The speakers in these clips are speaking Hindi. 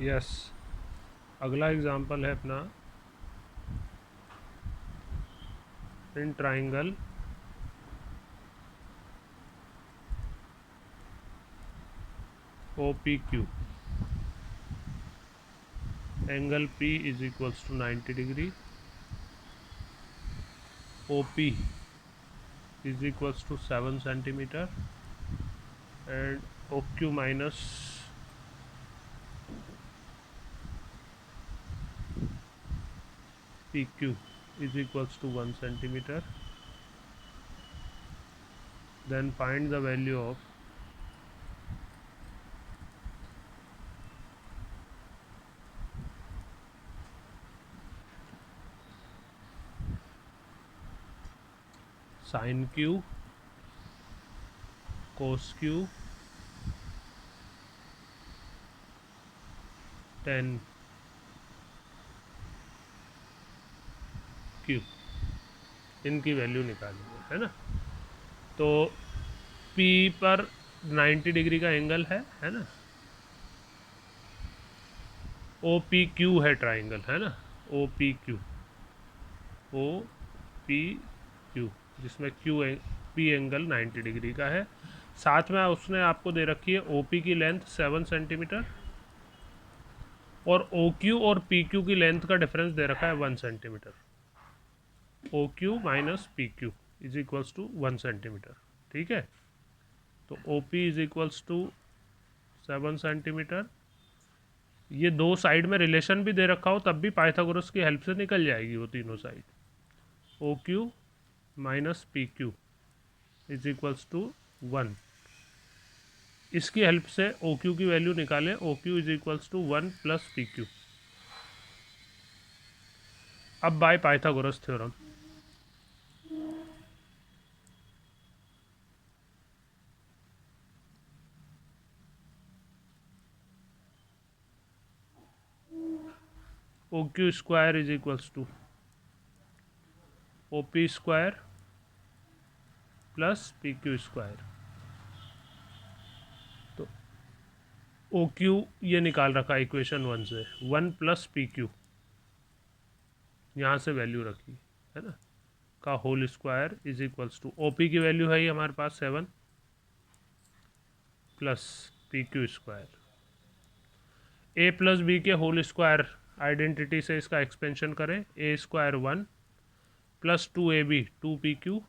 यस। अगला एग्जांपल है अपना in triangle OPQ angle P is equals to 90 degree, OP is equals to 7 centimeter and OQ minus PQ is equals to 1 centimeter. Then find the value of sin Q, cos Q, tan Q, इनकी वैल्यू निकालेंगे, है ना। तो P पर 90 डिग्री का एंगल है ना, OPQ है ट्राइंगल, है ना, OPQ, OPQ जिसमें P एंगल 90 डिग्री का है। साथ में उसने आपको दे रखी है OP की लेंथ 7 सेंटीमीटर और OQ और PQ की लेंथ का डिफरेंस दे रखा है 1 centimetre. OQ minus PQ is equals to 1 centimetre, ठीक है। तो OP is equals to 7 centimetre. ये दो साइड में रिलेशन भी दे रखा हो तब भी पाइथागोरस की हेल्प से निकल जाएगी वो तीनों side. OQ minus PQ is equals to 1। इसकी हेल्प से OQ की वैल्यू निकालें, OQ is equals to 1 plus PQ। अब by Pythagoras theorem OQ square is equals to OP square plus PQ square. तो OQ ये निकाल रखा है इक्वेशन 1 से, 1 प्लस PQ यहाँ से वैल्यू रखी, है ना, का whole square is equals to OP की वैल्यू है ये हमारे पास 7 plus PQ square. A plus B के होल स्क्वायर आइडेंटिटी से इसका एक्सपेंशन करें, A square 1 plus 2AB 2PQ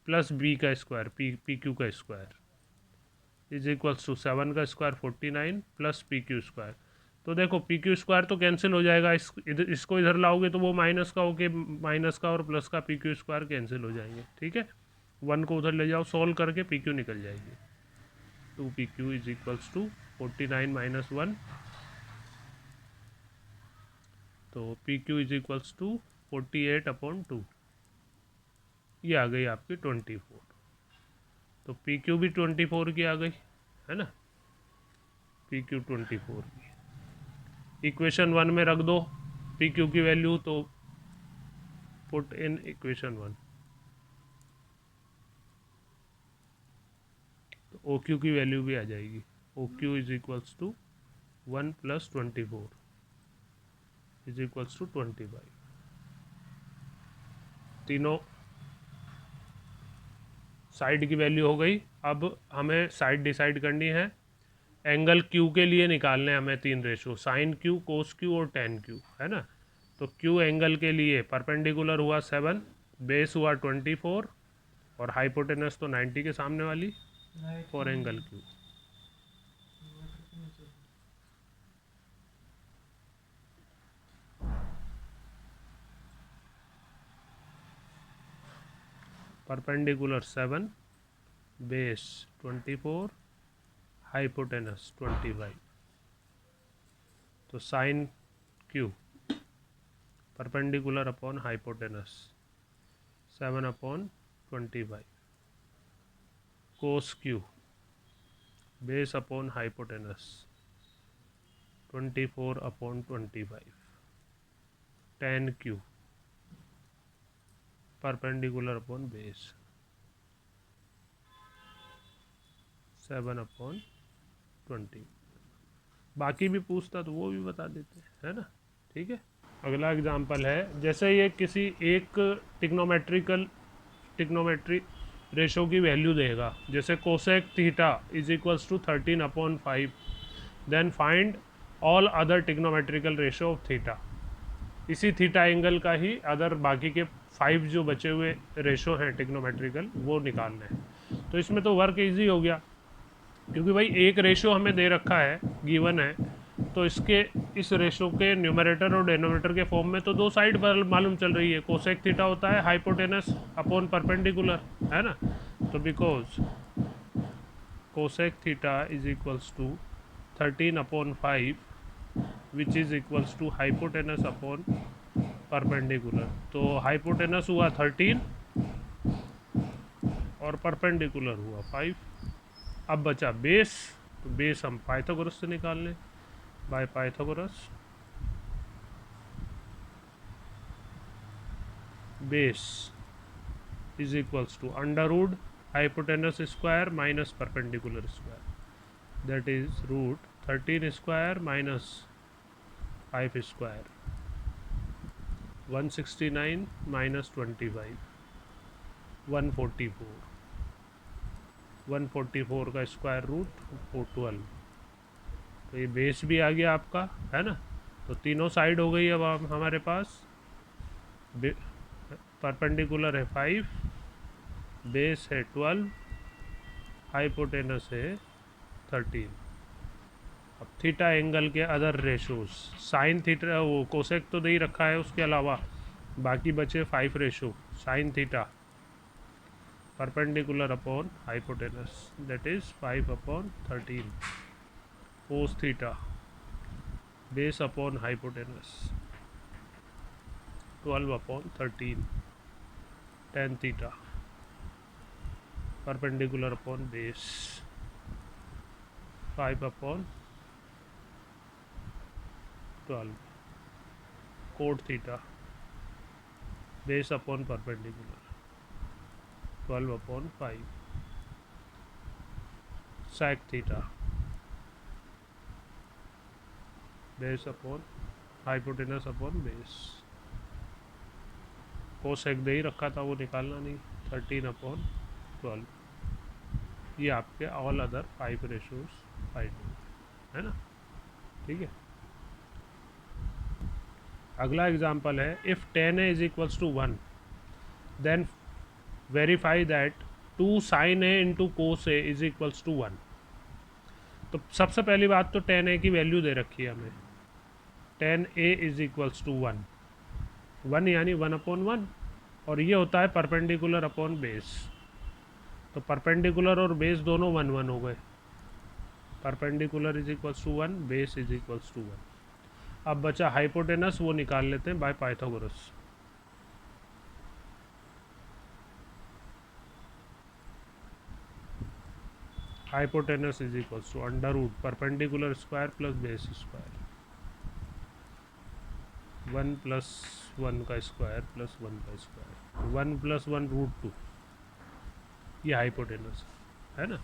plus B का स्क्वायर PQ का स्क्वायर इज इक्वल्स टू 7 का स्क्वायर 49 प्लस PQ स्क्वायर। तो देखो PQ स्क्वायर तो कैंसिल हो जाएगा, इसको इधर लाओगे तो वो माइनस का होके माइनस का और प्लस का PQ स्क्वायर कैंसिल हो जाएंगे, ठीक है। 1 को उधर ले जाओ, सॉल्व करके PQ निकल जाएगी। 2PQ is equals to 49 minus 1, तो PQ इज इक्वल्स टू 48/2, ये आ गई आपकी 24। तो PQ भी 24 की आ गई, है ना, PQ 24 की इक्वेशन 1 में रख दो PQ की वैल्यू, तो पुट इन इक्वेशन 1। तो OQ की वैल्यू भी आ जाएगी, OQ is equals to 1 plus 24 is equals to 25। तीनों साइड की वैल्यू हो गई। अब हमें साइड डिसाइड करनी है। एंगल Q के लिए निकालने हैं हमें 3 रेशो, साइन Q, कोस Q और टेन Q, है ना। तो Q एंगल के लिए परपेंडिकुलर हुआ 7, बेस हुआ 24 और हाइपोटेनस तो 90 के सामने वाली for angle Q। Perpendicular 7, base 24, hypotenuse 25। तो sine Q perpendicular upon hypotenuse 7/25, cos Q base upon hypotenuse 24/25, tan Q perpendicular upon base 7/20। बाकी भी पूछता तो वो भी बता देते, है ना। ठीक है, अगला एग्जांपल है, जैसे ये किसी एक टिग्नोमेट्री रेशो की वैल्यू देगा, जैसे cosec theta is equals to 13/5, then find all other trigonometrical ratio of theta. इसी थीटा एंगल का ही अदर बाकी के 5 जो बचे हुए रेशो हैं टिग्नोमेट्रिकल, वो निकालने हैं। तो इसमें तो वर्क इजी हो गया, क्योंकि भाई एक रेशो हमें दे रखा है, गिवन है, तो इसके इस रेशो के न्यूमरेटर और डेनोमिनेटर के फॉर्म में तो दो साइड पर मालूम चल रही है। कोसेक थीटा होता है हाइपोटेनस अपॉन परपेंडिकुलर, है ना। तो because cosec theta is equals to 13/5 which is equals to hypotenuse upon perpendicular. तो हाइपोटेनस हुआ 13 और परपेंडिकुलर हुआ 5। अब बचा बेस, तो बेस हम पाइथागोरस से निकाल लें, by Pythagoras. Base is equals to under root hypotenuse square minus perpendicular square, that is root 13 square minus 5 square, 169 minus 25, 144, 144 का स्क्वायर रूट 12। तो ये बेस भी आ गया आपका, है ना। तो तीनों साइड हो गई अब हमारे पास। परपेंडिकुलर है 5, बेस है 12, हाइपोटेनस है 13। अब थीटा एंगल के अदर रेशोज, साइन थीटा वो कोसेक तो नहीं रखा है, उसके अलावा बाकी बचे 5 ratio. Sine theta perpendicular upon hypotenuse, that is 5/13। Cos theta base upon hypotenuse 12/13। Tan theta perpendicular upon base 5/12। Cot theta base upon perpendicular 12/5। sec theta base upon hypotenuse upon base. Cosec दे ही रखा था, वो निकालना नहीं, 13/12। ये आपके ऑल अदर 5 रेशोज फाइंड है ना। ठीक है, अगला एग्जांपल है, if tan a is equals to 1 then verify that 2 sin a into cos A is equals to 1। तो सबसे पहली बात तो tan a की वैल्यू दे रखी है हमें, tan a is equals to 1 यानी 1/1, और ये होता है परपेंडिकुलर अपॉन बेस। तो परपेंडिकुलर और बेस दोनों 1 हो गए। Perpendicular is equals to 1, base is equals to 1। अब बचा हाइपोटेनस, वो निकाल लेते हैं by Pythagoras. Hypotenuse is equals to under root perpendicular square plus base square, 1 + 1 का स्क्वायर प्लस 1 का स्क्वायर, 1 + 1 √2। ये हाइपोटेनस है ना।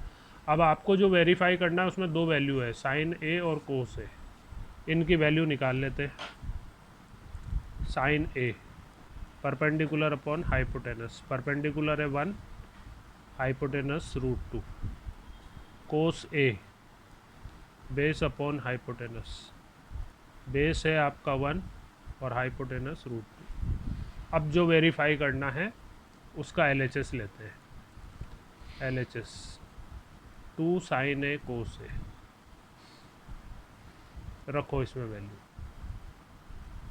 अब आपको जो वेरीफाई करना है उसमें दो वैल्यू है, साइन ए और कोस ए। इनकी वैल्यू निकाल लेते हैं। साइन ए परपेंडिकुलर अपॉन हाइपोटेनस, परपेंडिकुलर है 1, हाइपोटेनस √2। कोस ए बेस अपॉन हाइपोटेनस, बेस है आपका 1 और हाइपोटेनस √2। अब जो वेरीफाई करना है उसका LHS लेते हैं। LHS 2 sin a cos a, रखो इसमें वैल्यू।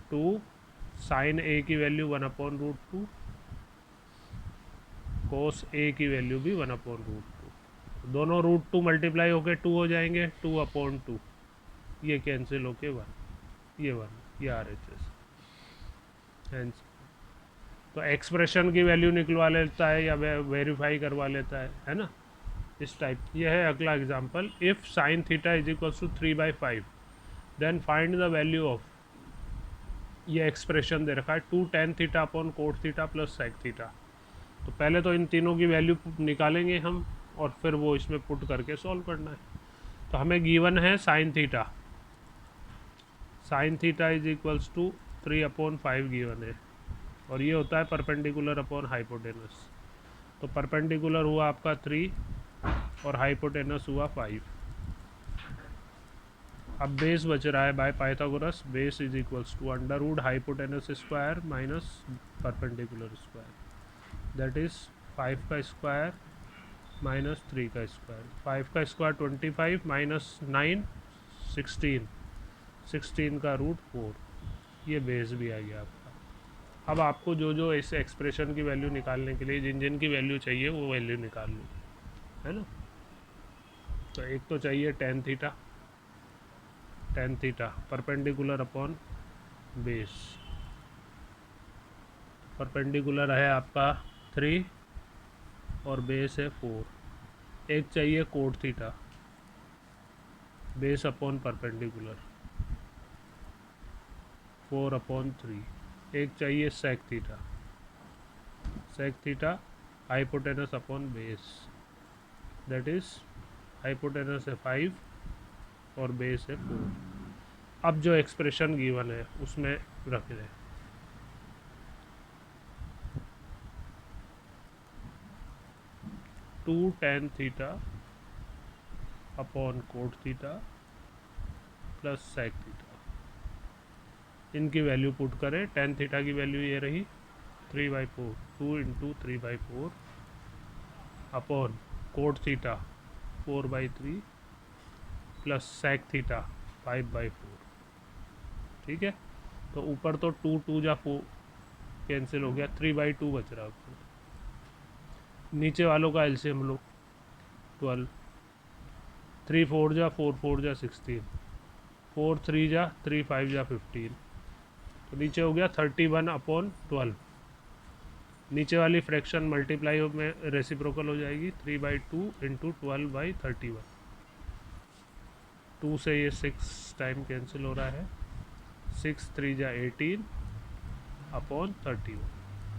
2 sin a की वैल्यू 1/√2, cos a की वैल्यू भी 1/√2। दोनों √2 मल्टीप्लाई होके 2 हो जाएंगे, 2/2। ये कैंसिल होके 1, ये 1, ये RHS। तो एक्सप्रेशन की वैल्यू निकलवा लेता है या वेरीफाई करवा लेता है ना, इस टाइप। ये है अगला example, if sine theta is equals to 3/5 then find the value of, ये एक्सप्रेशन दे रखा है 2 tan theta upon cot theta plus sec theta. तो पहले तो इन तीनों की वैल्यू निकालेंगे हम, और फिर वो इसमें पुट करके सॉल्व करना है। तो हमें गिवन है sine theta, sine theta is equals to 3/5 given है, और ये होता है परपेंडिकुलर अपॉन हाइपोटेनस। तो परपेंडिकुलर हुआ आपका 3 और हाइपोटेनस हुआ 5। अब बेस बच रहा है by Pythagoras, base is equals to under root hypotenuse square minus perpendicular square, that is 5 का स्क्वायर माइनस 3 का स्क्वायर। 5 का स्क्वायर 25 माइनस 9 16, 16 का रूट 4, ये बेस भी आ गया आपका। अब आपको जो जो इस एक्सप्रेशन की वैल्यू निकालने के लिए जिन जिन की वैल्यू चाहिए वो वैल्यू निकाल लो, है ना। तो एक तो चाहिए tan theta, tan theta perpendicular upon base, perpendicular है आपका 3 और बेस है 4। एक चाहिए cot theta, base upon perpendicular 4/3। एक चाहिए sec theta, sec theta hypotenuse upon base, that is hypotenuse है 5 और बेस है 4। अब जो एक्सप्रेशन गिवन है उसमें रख दें, two tan theta upon cot theta plus sec theta, इनकी वैल्यू पुट करें। टेन थीटा की वैल्यू ये रही 3/4, 2 into 3/4 upon cot theta 4/3 plus sec theta 5/4। ठीक है, तो ऊपर तो 2 2 जा 4 कैंसिल हो गया, 3/2 बच रहा है। नीचे वालों का एलसीएम लो 12, 3 4 जा 4 4 जा 16, 4 3 जा 3 5 जा 15, तो नीचे हो गया 31/12। नीचे वाली फ्रैक्शन मल्टीप्लाई में रेसिप्रोकल हो जाएगी, 3/2 इंटू 12/31। 2 से ये 6 टाइम कैंसिल हो रहा है, 6 3 जा 18/31,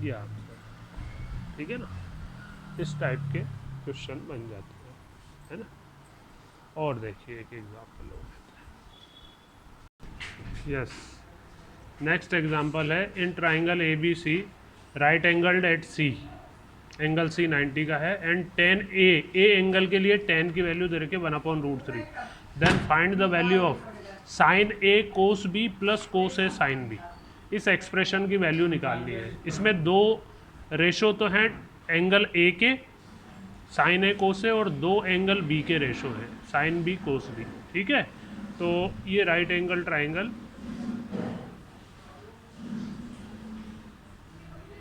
ये आंसर। ठीक है ना, इस टाइप के क्वेश्चन बन जाते हैं, है ना। और देखिए एक एग्जाम्पल हो गया। यस, नेक्स्ट एग्जाम्पल है in triangle A B C right angled at C, angle C 90 का है एंड टेन ए एंगल के लिए टेन की वैल्यू दे रखे 1/√3, then find the value of sine A cos B plus cos A sine B. इस एक्सप्रेशन की वैल्यू निकालनी है। इसमें दो रेशो तो हैं एंगल ए के साइन ए कोस ए, और दो एंगल बी के रेशो हैं साइन बी कोस बी। ठीक है, तो ये right angle triangle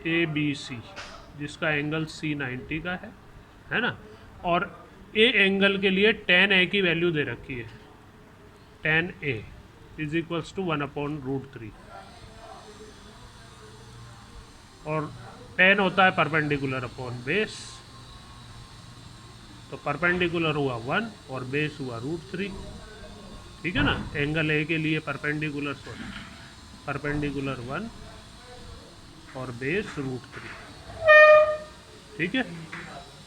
A B C जिसका एंगल सी 90 का है ना, और ए एंगल के लिए टेन ए की वैल्यू दे रखी है, tan A is equals to 1/√3, और टेन होता है परपेंडिकुलर अपॉन बेस, तो परपेंडिकुलर हुआ 1 और बेस हुआ √3। ठीक है ना, एंगल ए के लिए परपेंडिकुलर 1 और बेस √3। ठीक है,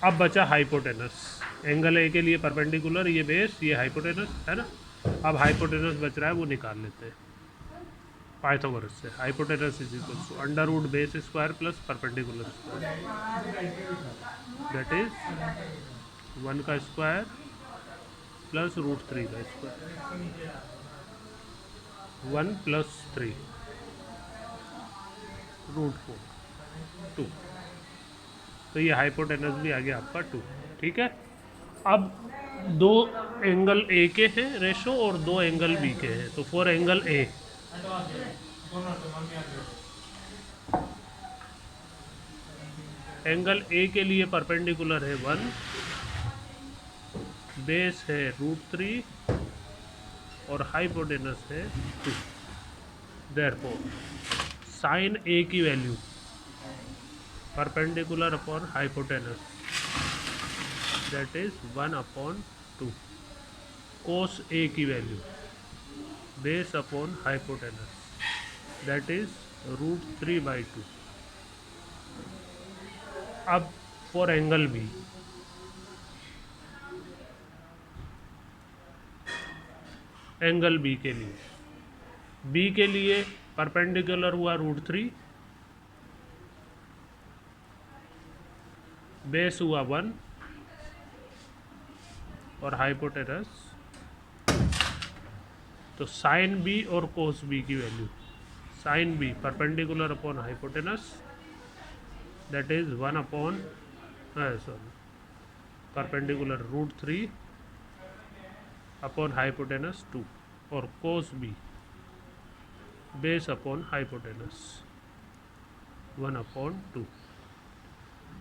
अब बचा हाइपोटेनस, एंगल ए के लिए परपेंडिकुलर, ये बेस, ये हाइपोटेनस है ना। अब हाइपोटेनस बच रहा है, वो निकाल लेते हैं पाइथागोरस से। Hypotenuse is equal to under root base square plus perpendicular square, that is 1 का स्क्वायर प्लस √3 का स्क्वायर, 1 + 3 √4 2। तो ये हाइपोटेनस भी आ गया आपका 2। ठीक है, अब दो एंगल ए के हैं रेशो और दो एंगल बी के हैं, तो for angle A angle A के लिए परपेंडिकुलर है 1, बेस है √3 और हाइपोटेनस है 2। देयरफॉर साइन ए की value perpendicular upon hypotenuse, that is 1/2, cos A की value base upon hypotenuse, that is √3/2। अब for angle B, angle B के लिए बी के लिए परपेंडिकुलर हुआ √3, बेस हुआ 1 और हाइपोटेनस, तो साइन बी और कोस बी की value, sine B perpendicular upon hypotenuse that is 1 upon sorry perpendicular √3 upon hypotenuse 2 और cos B base upon hypotenuse 1 upon 2।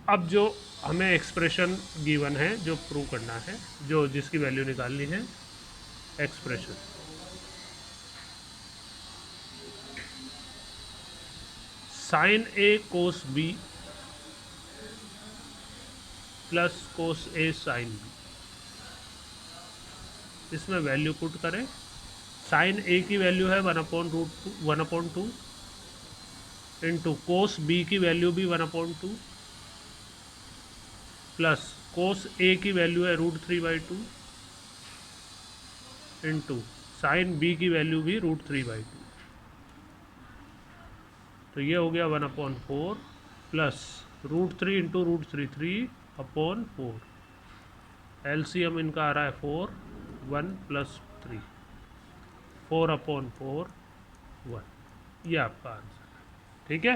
अब जो हमें एक्सप्रेशन गिवन है जो प्रूव करना है, जो जिसकी वैल्यू निकालनी है, expression sign A cos B plus cos A sine B, इसमें वैल्यू पुट करें। साइन ए की वैल्यू है 1/2 इंटू कोस बी की वैल्यू भी 1/2 प्लस कोस ए की वैल्यू है √3/2 इंटू साइन बी की वैल्यू भी √3/2, तो ये हो गया 1/4 प्लस √3 इंटू √3 3/4, एलसीएम इनका आ रहा है 4, 1 + 3 4/4 1, ये आपका आंसर है। ठीक है,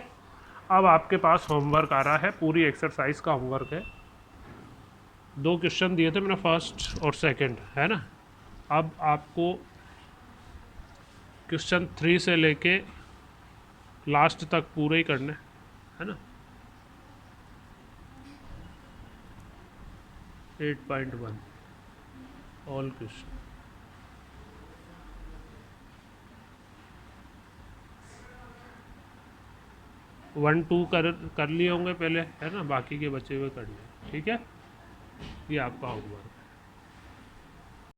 अब आपके पास होमवर्क आ रहा है, पूरी एक्सरसाइज का होमवर्क है। 2 क्वेश्चन दिए थे मैंने, फर्स्ट और सेकंड, है ना। अब आपको क्वेश्चन 3 से लेके लास्ट तक पूरे ही करने, है ना। 8.1 ऑल क्वेश्चन, वन टू कर लिए होंगे पहले, है ना, बाकी के बचे हुए करने। ठीक है, ये आपका होमवर्क है।